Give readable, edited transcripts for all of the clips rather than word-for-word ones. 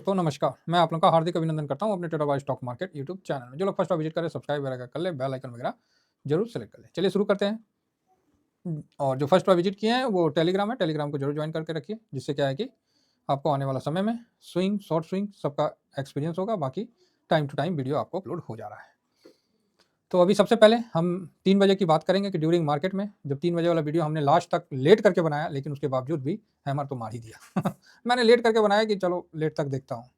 तो नमस्कार, मैं आप लोगों का हार्दिक अभिनंदन करता हूँ अपने trader by stock market YouTube channel में। जो लोग फर्स्ट बार विजिट करें सब्सक्राइब वगैरह कर ले, बेल आइकन वगैरह जरूर सेलेक्ट कर ले। चलिए शुरू करते हैं। और जो फर्स्ट बार विजिट किए हैं वो टेलीग्राम है, टेलीग्राम को जरूर ज्वाइन करके रखिए, जिससे क्या है कि आपको आने वाला समय में स्विंग, शॉर्ट स्विंग सबका एक्सपीरियंस होगा। बाकी टाइम टू टाइम वीडियो आपको अपलोड हो जा रहा है। तो अभी सबसे पहले हम 3 बजे की बात करेंगे कि ड्यूरिंग मार्केट में जब 3 बजे वाला वीडियो हमने लास्ट तक लेट करके बनाया, लेकिन उसके बावजूद भी हैमर तो मार ही दिया। मैंने लेट करके बनाया कि चलो लेट तक देखता हूँ।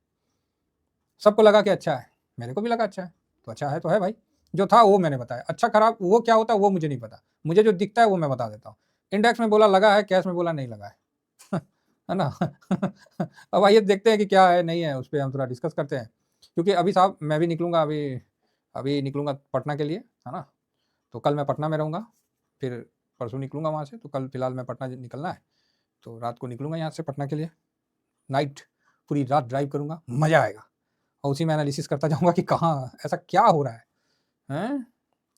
सबको लगा कि अच्छा है, मेरे को भी लगा अच्छा है, तो अच्छा है तो है भाई। जो था वो मैंने बताया, अच्छा खराब वो क्या होता है वो मुझे नहीं पता, मुझे जो दिखता है वो मैं बता देता हूँ। इंडेक्स में बोला लगा है, कैश में बोला नहीं लगा है। है ना। अब आइए देखते हैं कि क्या है नहीं है, उस पर हम थोड़ा डिस्कस करते हैं। क्योंकि अभी साहब मैं भी निकलूंगा, अभी अभी निकलूंगा पटना के लिए, है ना। तो कल मैं पटना में रहूँगा, फिर परसों निकलूंगा वहाँ से। तो कल फिलहाल मैं पटना निकलना है, तो रात को निकलूंगा यहाँ से पटना के लिए। नाइट पूरी रात ड्राइव करूँगा, मज़ा आएगा। और उसी में एनालिसिस करता जाऊँगा कि कहाँ ऐसा क्या हो रहा है, हैं?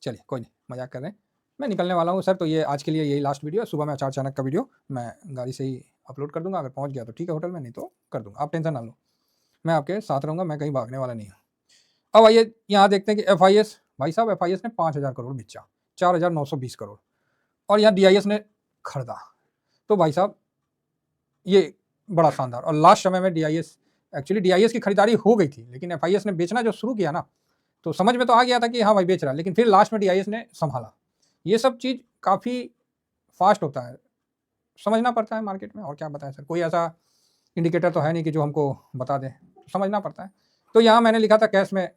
चलिए कोई नहीं, मजाक कर रहे हैं। मैं निकलने वाला हूँ सर, तो ये आज के लिए यही लास्ट वीडियो है। सुबह में अचार अचानक का वीडियो मैं गाड़ी से ही अपलोड कर दूंगा। अगर पहुँच गया तो ठीक है होटल में, नहीं तो कर दूंगा, आप टेंशन ना लो। मैं आपके साथ रहूँगा, मैं कहीं भागने वाला नहीं हूँ। अब आइए यहाँ देखते हैं कि FIS, भाई साहब FIS ने 5,000 करोड़ बेचा, 4,920 करोड़। और यहाँ DIS ने खरीदा। तो भाई साहब ये बड़ा शानदार। और लास्ट समय में एक्चुअली DIS की खरीदारी हो गई थी, लेकिन FIS ने बेचना जो शुरू किया ना, तो समझ में तो आ गया था कि हाँ भाई बेच रहा है, लेकिन फिर लास्ट में DIS ने संभाला। ये सब चीज़ काफ़ी फास्ट होता है, समझना पड़ता है मार्केट में। और क्या बताएं सर, कोई ऐसा इंडिकेटर तो है नहीं कि जो हमको बता दें, समझना पड़ता है। तो यहाँ मैंने लिखा था कैश में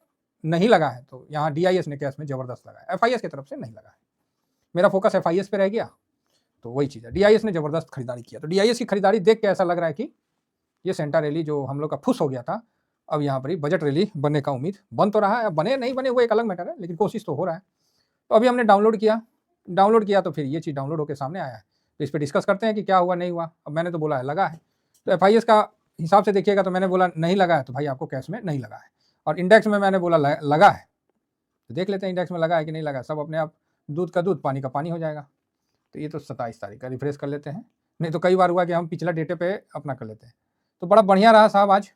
नहीं लगा है, तो यहाँ DIS ने कैश में ज़बरदस्त लगा है, FIS की तरफ से नहीं लगा है। मेरा फोकस FIS पे रह गया, तो वही चीज़ है। DIS ने ज़बरदस्त खरीदारी किया। तो DIS की खरीदारी देख के ऐसा लग रहा है कि ये सेंटा रैली जो हम लोग का फुस हो गया था, अब यहाँ पर ही बजट रैली बनने का उम्मीद बन तो रहा है। अब बने नहीं बने वो एक अलग मैटर है, लेकिन कोशिश तो हो रहा है। तो अभी हमने डाउनलोड किया तो फिर ये चीज़ डाउनलोड होकर सामने आया है। तो इस पर डिस्कस करते हैं कि क्या हुआ नहीं हुआ। अब मैंने तो बोला है लगा है, तो FIS का हिसाब से देखिएगा तो मैंने बोला नहीं लगा है, तो भाई आपको कैश में नहीं लगा है। और इंडेक्स में मैंने बोला लगा है, तो देख लेते हैं इंडेक्स में लगा है कि नहीं लगा। सब अपने आप दूध का दूध पानी का पानी हो जाएगा। तो ये तो 27 तारीख का रिफ्रेश कर लेते हैं, नहीं तो कई बार हुआ कि हम पिछला डेटे पे अपना कर लेते हैं। तो बड़ा बढ़िया रहा साहब, आज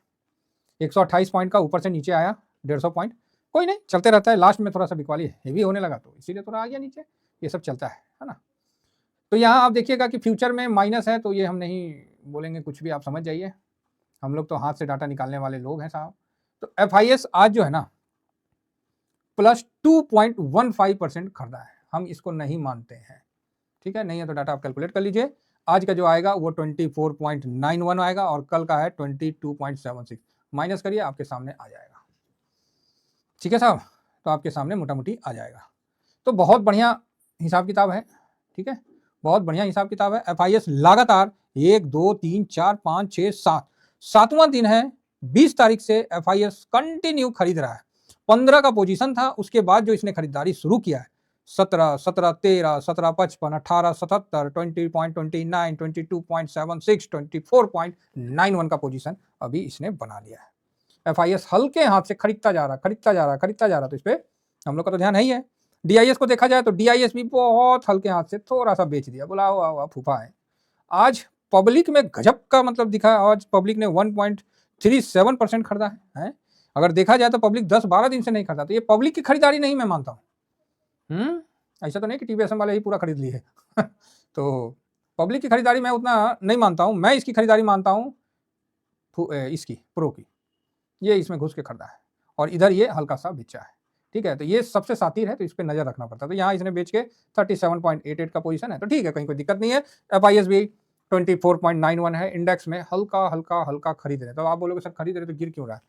128 पॉइंट का ऊपर से नीचे आया, 150 पॉइंट। कोई नहीं, चलते रहता है। लास्ट में थोड़ा सा बिकवाली हेवी होने लगा तो इसीलिए थोड़ा आ गया नीचे, ये सब चलता है ना। तो यहाँ आप देखिएगा कि फ्यूचर में माइनस है, तो ये हम नहीं बोलेंगे कुछ भी, आप समझ जाइए। हम लोग तो हाथ से डाटा निकालने वाले लोग हैं साहब। तो FIS आज जो है ना प्लस 2.15% खरीदा है, हम इसको नहीं मानते हैं, ठीक है। नहीं है तो डाटा आप कैलकुलेट कर लीजिए। आज का जो आएगा वो 24.91 आएगा और कल का है 22.76। माइनस करिए, आपके सामने आ जाएगा, ठीक है साहब। तो आपके सामने मोटा मोटी आ जाएगा। तो बहुत बढ़िया हिसाब किताब है, ठीक है, बहुत बढ़िया हिसाब किताब है। FIS लगातार 1 2 3 4 5 6 7 सातवां दिन है, 20 तारीख से FIS कंटिन्यू खरीद रहा है। 15 का पोजीशन था, उसके बाद जो इसने खरीदारी शुरू किया है 17 17 13 17 55 18 77 20.29 22.76 24.91 का पोजीशन अभी इसने बना लिया है। FIS हल्के हाथ से खरीदता जा रहा, तो इस पर हम लोग का तो ध्यान है ही है। DIS को देखा जाए तो DIS भी बहुत हल्के हाथ से थोड़ा सा बेच दिया, बोला वाह फूफा है। आज पब्लिक में गजब का मतलब दिखा। आज पब्लिक ने 1.37% खरीदा है। अगर देखा जाए तो पब्लिक 10-12 दिन से नहीं खरीदा, तो ये पब्लिक की खरीदारी नहीं मैं मानता हूँ। ऐसा तो नहीं कि TVSM वाले ही पूरा खरीद लिए। तो पब्लिक की खरीदारी मैं उतना नहीं मानता हूँ। मैं इसकी खरीदारी मानता हूँ इसकी प्रो की, ये इसमें घुस के खरीदा है और इधर ये हल्का सा बेचा है, ठीक है। तो ये सबसे सातिर है, तो इस पर नजर रखना पड़ता है। तो यहाँ इसने बेच के 37.88 का पोजीशन है, तो ठीक है, कहीं कोई दिक्कत नहीं है। FIS भी 24.91 है। इंडेक्स में हल्का हल्का हल्का खरीद रहे, तो आप बोलोगे सर खरीद रहे तो गिर क्यों रहा है,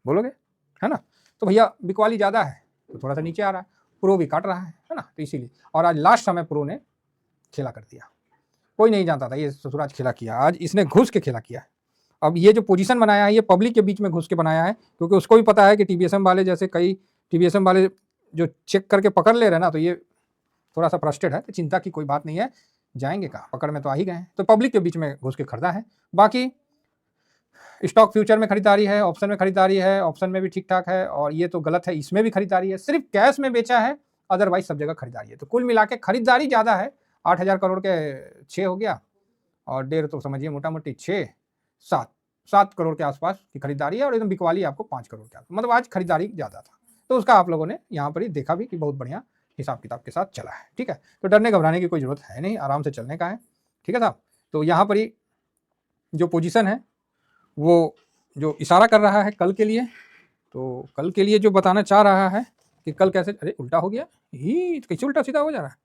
बोलोगे, है ना। तो भैया बिकवाली ज़्यादा है तो थोड़ा सा नीचे आ रहा है, प्रो भी काट रहा है ना, तो इसीलिए। और आज लास्ट समय प्रो ने खेला कर दिया, कोई नहीं जानता था ये ससुराज खेला किया, आज इसने घुस के खेला किया है। अब ये जो पोजीशन बनाया है ये पब्लिक के बीच में घुस के बनाया है, क्योंकि उसको भी पता है कि TVSM वाले जैसे कई TVSM वाले जो चेक करके पकड़ ले रहे हैं ना, तो ये थोड़ा सा फ्रस्ट्रेट है। तो चिंता की कोई बात नहीं है, जाएंगे कहाँ, पकड़ में तो आ ही गए हैं। तो पब्लिक के बीच में घुस के खरीदा है। बाकी स्टॉक फ्यूचर में खरीदारी है, ऑप्शन में खरीदारी है, ऑप्शन में भी ठीक ठाक है, और ये तो गलत है, इसमें भी खरीदारी है। सिर्फ कैश में बेचा है, अदरवाइज सब जगह खरीदारी है। तो कुल मिला के खरीदारी ज़्यादा है, 8,000 करोड़ के 6 हो गया, और 1.5 तो समझिए मोटा मोटी 6 7 7 करोड़ के आसपास की खरीदारी है और एकदम बिकवाली आपको 5 करोड़ के आसपास, मतलब आज खरीदारी ज़्यादा था, तो उसका आप लोगों ने यहाँ पर ही देखा भी कि बहुत बढ़िया हिसाब किताब के साथ चला है। ठीक है, तो डरने घबराने की कोई ज़रूरत है नहीं, आराम से चलने का है। ठीक है साहब, तो यहाँ पर ही जो पोजीशन है वो जो इशारा कर रहा है कल के लिए, तो कल के लिए जो बताना चाह रहा है कि कल कैसे, अरे उल्टा हो गया ही, कैसे उल्टा सीधा हो जा रहा है।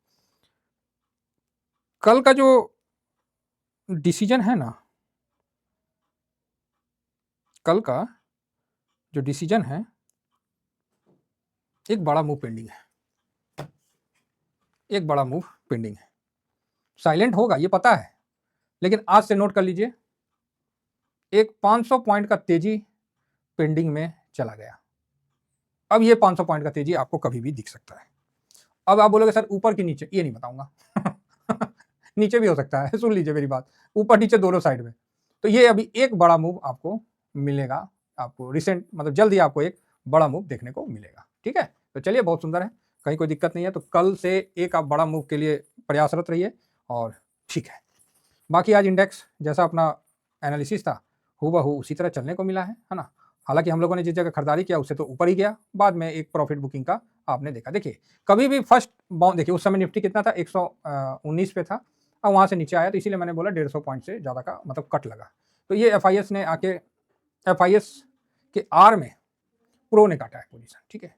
कल का जो डिसीजन है ना, कल का जो डिसीजन है, एक बड़ा मूव पेंडिंग है, एक बड़ा मूव पेंडिंग है। साइलेंट होगा ये पता है, लेकिन आज से नोट कर लीजिए, एक 500 पॉइंट का तेजी पेंडिंग में चला गया। अब ये 500 पॉइंट का तेजी आपको कभी भी दिख सकता है। अब आप बोलोगे सर ऊपर की नीचे, ये नहीं बताऊंगा नीचे भी हो सकता है, सुन लीजिए मेरी बात, ऊपर नीचे दोनों साइड में। तो ये अभी एक बड़ा मूव आपको मिलेगा, आपको रिसेंट मतलब जल्द ही आपको एक बड़ा मूव देखने को मिलेगा। ठीक है, तो चलिए बहुत सुंदर है, कहीं कोई दिक्कत नहीं है। तो कल से एक आप बड़ा मूव के लिए प्रयासरत रहिए और ठीक है। बाकी आज इंडेक्स जैसा अपना एनालिसिस था हूबहू उसी तरह चलने को मिला है ना। हालांकि हम लोगों ने जिस जगह खरीदारी किया उससे तो ऊपर ही गया, बाद में एक प्रॉफिट बुकिंग का आपने देखा। देखिए कभी भी फर्स्ट बाउंड, देखिए उस समय निफ्टी कितना था, 119 पे था, और वहाँ से नीचे आया, तो इसीलिए मैंने बोला 150 पॉइंट से ज़्यादा का मतलब कट लगा। तो ये एफ ने आके एफ के आर में प्रो ने काटा है पोजीशन। ठीक है,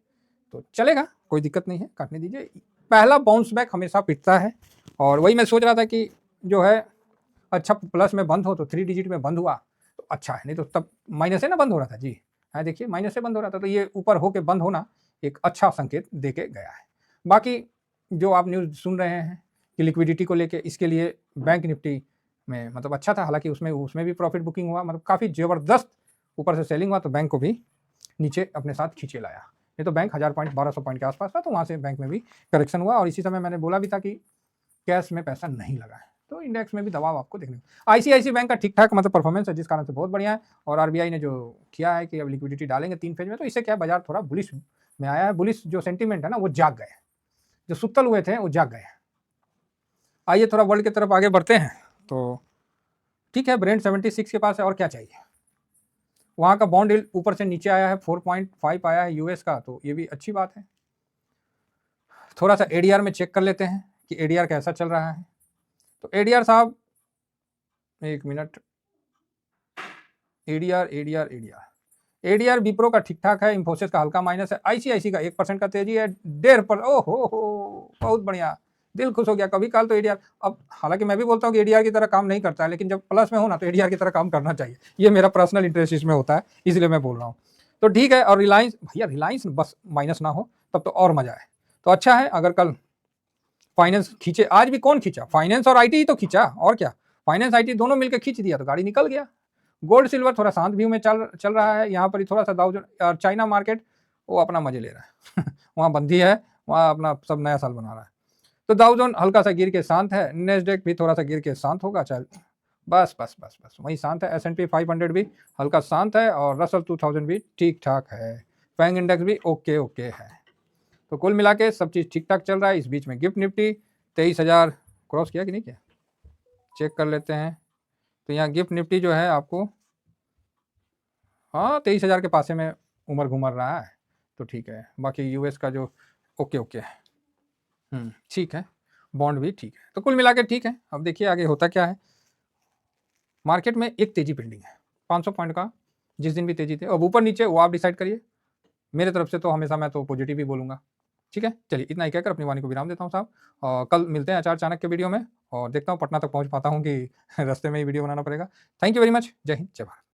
तो चलेगा, कोई दिक्कत नहीं है, काटने दीजिए। पहला बाउंस बैक हमेशा पिटता है, और वही मैं सोच रहा था कि जो है अच्छा प्लस में बंद हो तो 3 डिजिट में बंद हुआ तो अच्छा है, नहीं तो तब माइनस से ना बंद हो रहा था जी, है देखिए माइनस से बंद हो रहा था, तो ये ऊपर होके बंद होना एक अच्छा संकेत दे के गया है। बाकी जो आप न्यूज़ सुन रहे हैं कि लिक्विडिटी को लेके, इसके लिए बैंक निफ्टी में मतलब अच्छा था, हालांकि उसमें भी प्रॉफिट बुकिंग हुआ, मतलब काफ़ी ज़बरदस्त ऊपर से सेलिंग हुआ, तो बैंक को भी नीचे अपने साथ खींचे लाया। नहीं तो बैंक 1000 पॉइंट 1200 पॉइंट के आसपास था, तो वहाँ से बैंक में भी करेक्शन हुआ, और इसी समय मैंने बोला भी था कि कैश में पैसा नहीं लगा है, तो इंडेक्स में भी दबाव आपको देखने को। आईसीआईसी बैंक का ठीक ठाक मतलब परफॉर्मेंस है, जिस कारण से बहुत बढ़िया है। और आरबीआई ने जो किया है कि अब लिक्विडिटी डालेंगे 3 फेज में, तो इससे क्या है, बाजार थोड़ा बुलिश में आया है। बुलिश जो सेंटीमेंट है ना वो जाग गए, जो सुतल हुए थे वो जाग गए। आइए थोड़ा वर्ल्ड की तरफ आगे बढ़ते हैं। तो ठीक है, ब्रेंट 76 के पास है, और क्या चाहिए। वहाँ का बॉन्ड यील्ड ऊपर से नीचे आया है, 4.5 आया है यूएस का, तो ये भी अच्छी बात है। थोड़ा सा एडीआर में चेक कर लेते हैं कि एडीआर कैसा चल रहा है। तो एडीआर साहब, एक मिनट, एडीआर विप्रो का ठीक ठाक है, इंफोसिस का हल्का माइनस है, आईसीआईसी का 1% का तेजी है, 1.5%। ओहो बहुत बढ़िया, दिल खुश हो गया। कभी काल तो एडीआर, अब हालांकि मैं भी बोलता हूँ कि एडीआर की तरह काम नहीं करता है, लेकिन जब प्लस में हो ना तो एडीआर की तरह काम करना चाहिए, ये मेरा पर्सनल इंटरेस्ट इसमें होता है, इसलिए मैं बोल रहा हूँ। तो ठीक है, और रिलायंस, भैया रिलायंस बस माइनस ना हो तब तो और मजा है, तो अच्छा है। अगर कल फाइनेंस खींचे, आज भी कौन खींचा, फाइनेंस और आईटी ही तो खींचा, और क्या, फाइनेंस आईटी दोनों मिलकर खींच दिया तो गाड़ी निकल गया। गोल्ड सिल्वर थोड़ा शांत व्यू में चल रहा है, यहाँ पर ही थोड़ा सा दाउ, और चाइना मार्केट वो अपना मजे ले रहा है वहाँ बंदी है, वहाँ अपना सब नया साल बना रहा है। तो दाउ जोन हल्का सा गिर के शांत है, नेस्डेक भी थोड़ा सा गिर के शांत होगा, चल बस बस बस बस वही शांत है। S&P 500 भी हल्का शांत है, और रसल 2000 भी ठीक ठाक है, फैंग इंडेक्स भी ओके ओके है। तो कुल मिला के सब चीज़ ठीक ठाक चल रहा है। इस बीच में गिफ्ट निफ्टी 23,000 क्रॉस किया कि नहीं किया, चेक कर लेते हैं। तो यहाँ गिफ्ट निफ्टी जो है आपको, हाँ 23,000 के पासे में उमर घुमर रहा है, तो ठीक है। बाकी यूएस का जो ओके ओके है, ठीक है, बॉन्ड भी ठीक है, तो कुल मिला के ठीक है। अब देखिए आगे होता क्या है। मार्केट में एक तेजी पेंडिंग है 500 पॉइंट का, जिस दिन भी तेजी थे, अब ऊपर नीचे वो आप डिसाइड करिए। मेरे तरफ से तो हमेशा मैं तो पॉजिटिव ही बोलूँगा। ठीक है, चलिए इतना ही कहकर अपनी वाणी को विराम देता हूँ साहब, और कल मिलते हैं आचार चाणक्य वीडियो में, और देखता हूँ पटना तक पहुँच पाता हूँ कि रास्ते में ही वीडियो बनाना पड़ेगा। थैंक यू वेरी मच, जय हिंद जय भारत।